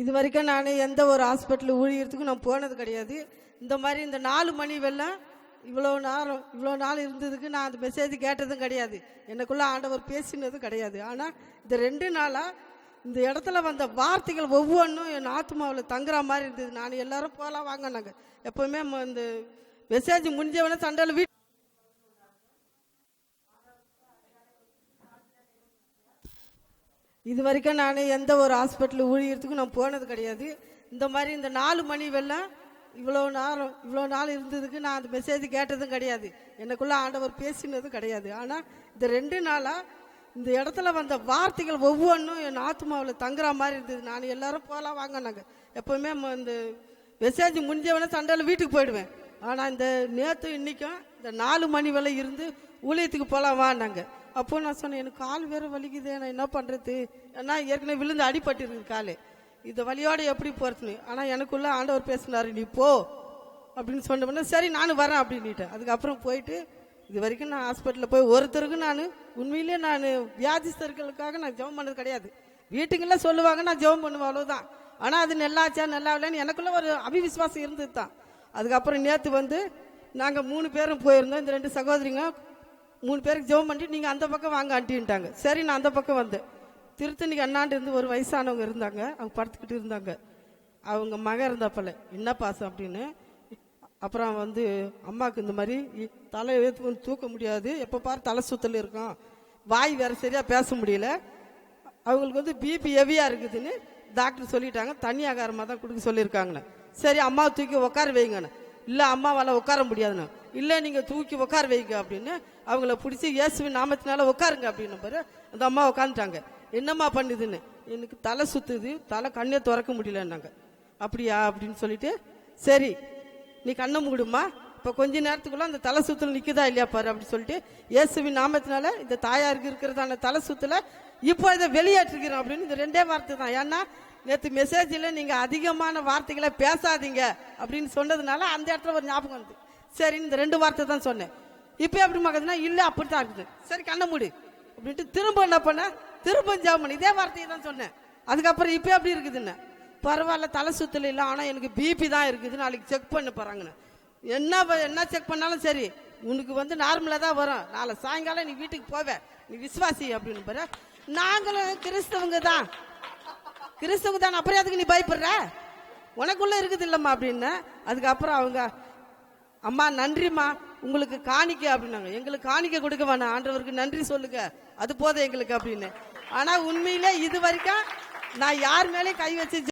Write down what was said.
இது வரைக்கும் நான் எந்த ஒரு ஹாஸ்பிட்டல் ஊழியத்துக்கும் நான் போனது கிடையாது. இந்த மாதிரி இந்த 4 மணி வெள்ளம் இவ்வளோ நாள் இருந்ததுக்கு நான் அந்த மெசேஜ் கேட்டதும் கிடையாது. எனக்குள்ள ஆண்டவர் பேசினதும் கிடையாது. ஆனால் இந்த 2 நாளாக இந்த இடத்துல வந்த வார்த்தைகள் ஒவ்வொன்றும் என் ஆத்மாவில் தங்குற மாதிரி இருந்தது. நான் எல்லாரும் போகலாம் வாங்க, நாங்கள் எப்போவுமே இந்த மெசேஜ் முடிஞ்சவனே சண்டையில் இது வரைக்கும் நான் எந்த ஒரு ஹாஸ்பிட்டல் ஊழியத்துக்கும் நான் போனது கிடையாது. இந்த மாதிரி இந்த 4 மணி வெள்ளம் இவ்வளோ நாள் இருந்ததுக்கு நான் அந்த மெசேஜ் கேட்டதும் கிடையாது. எனக்குள்ள ஆண்டவர் பேசினதும் கிடையாது. ஆனால் இந்த 2 நாளாக இந்த இடத்துல வந்த வார்த்தைகள் ஒவ்வொன்றும் என் ஆத்மாவில் தங்குற மாதிரி இருந்தது. நான் எல்லாரும் போகலாம் வாங்க, நாங்கள் எப்போவுமே இந்த மெசேஜ் முடிஞ்சவனே சண்டையில் வீட்டுக்கு போயிடுவேன். ஆனால் இந்த நேற்று இன்றைக்கும் இந்த 4 மணி வேலை இருந்து ஊழியத்துக்கு போகலாம் வாங்க. அப்போ நான் சொன்னேன், எனக்கு கால் வேறு வலிக்குது, நான் என்ன பண்ணுறது, ஏன்னா ஏற்கனவே விழுந்து அடிபட்டு இருக்குது காலு, இந்த வலியோடு எப்படி போகிறதுன்னு. ஆனால் எனக்குள்ள ஆண்டவர் பேசினார், நீ போ அப்படின்னு சொன்னோம்னா சரி நானும் வரேன் அப்படின்ட்டேன். அதுக்கப்புறம் போயிட்டு இது வரைக்கும் நான் ஹாஸ்பிட்டலில் போய் ஒருத்தருக்கு நான் உண்மையிலேயே நான் வியாதிஸ்தர்களுக்காக நான் ஜெபம் பண்ணது கிடையாது. வீட்டுக்கெல்லாம் சொல்லுவாங்க, நான் ஜெபம் பண்ணுவேன், அவ்வளோதான். ஆனால் அது நல்லாச்சா நல்லா இல்லைன்னு எனக்குள்ள ஒரு அபிவிசுவாசம் இருந்தது தான். அதுக்கப்புறம் நேற்று நாங்கள் 3 பேரும் போயிருந்தோம். இந்த 2 சகோதரிங்க 3 பேருக்கு ஜெபம் பண்ணிட்டு நீங்கள் அந்த பக்கம் வாங்க ஆண்டின்ட்டாங்க. சரி நான் அந்த பக்கம் வந்தேன். திருத்தணிக்கு அண்ணாண்டு இருந்து ஒரு வயசானவங்க இருந்தாங்க, அவங்க படுத்துக்கிட்டு இருந்தாங்க. அவங்க மகன் இருந்தாப்பல, என்ன பாசம் அப்படின்னு. அப்புறம் அம்மாவுக்கு இந்த மாதிரி தலை ஏற்று தூக்க முடியாது, எப்போ பாரு தலை சுத்தல் இருக்கும், வாய் வேற சரியாக பேச முடியல, அவங்களுக்கு பிபி ஹெவியாக இருக்குதுன்னு டாக்டர் சொல்லிட்டாங்க, தண்ணி ஆகாரமாக தான் கொடுக்க சொல்லியிருக்காங்கண்ணே. சரி அம்மாவை தூக்கி உட்கார வைங்கண்ணே. இல்லை அம்மாவால் உட்கார முடியாதுண்ணே. இல்லை நீங்கள் தூக்கி உட்கார வைங்க அப்படின்னு அவங்கள பிடிச்சி இயேசுவின் நாமத்தினால உட்காருங்க அப்படின்னு பாரு. அந்த அம்மா உட்காந்துட்டாங்க. என்னம்மா பண்ணுதுன்னு, எனக்கு தலை சுத்துது, தலை கண்ணே திறக்க முடியலன்னாங்க. அப்படியா அப்படின்னு சொல்லிட்டு, சரி நீ கண்ணை மூடுமா, இப்போ கொஞ்ச நேரத்துக்குள்ள அந்த தலை சுத்தல் நிற்குதா இல்லையா பாரு அப்படின்னு சொல்லிட்டு இயேசுவின் நாமத்தினால இந்த தாயாருக்கு இருக்கிறதான தலை சுத்தலை இப்போ இதை வெளியேற்றுக்கிறோம் அப்படின்னு. இந்த 2 வார்த்தை தான். ஏன்னா நேற்று மெசேஜில் நீங்கள் அதிகமான வார்த்தைகளை பேசாதீங்க அப்படின்னு சொன்னதுனால அந்த இடத்துல ஒரு ஞாபகம் வந்து சரி இந்த 2 வார்த்தை தான் சொன்னேன். இப்போ எப்படி மகதுன்னா இல்லை அப்படித்தான் இருக்குது. சரி கண்ணை மூடி அப்படின்ட்டு திரும்ப என்ன பண்ண, திரும்ப ஜெபம் பண்ணி இதே வார்த்தையை தான் சொன்னேன். அதுக்கப்புறம் இப்போ எப்படி இருக்குதுன்னு, பரவாயில்ல தலை சுத்தல் இல்லை, ஆனால் எனக்கு பிபி தான் இருக்குது, நாளைக்கு செக் பண்ண போகிறாங்கண்ணே. என்ன செக் பண்ணாலும் சரி உனக்கு நார்மலாக தான் வரும், நாளை சாயங்காலம் நீ வீட்டுக்கு போவே, நீ விசுவாசி அப்படின்னு பாரு. நாங்களும் கிறிஸ்தவங்க தான் அப்புறம் அதுக்கு நீ பயப்படுற, உனக்குள்ள இருக்குது இல்லம்மா அப்படின்னு. அதுக்கப்புறம் அவங்க அம்மா நன்றிம்மா உங்களுக்கு காணிக்க அப்படின்னாங்க. எங்களுக்கு காணிக்க கொடுக்க வேணாம், ஆண்டவருக்கு நன்றி சொல்லுங்க, அது போதும் எங்களுக்கு அப்படின்னு. ஆனா உண்மையிலே இது வரைக்கும் நான் யார் மேலேயும் கை வச்சு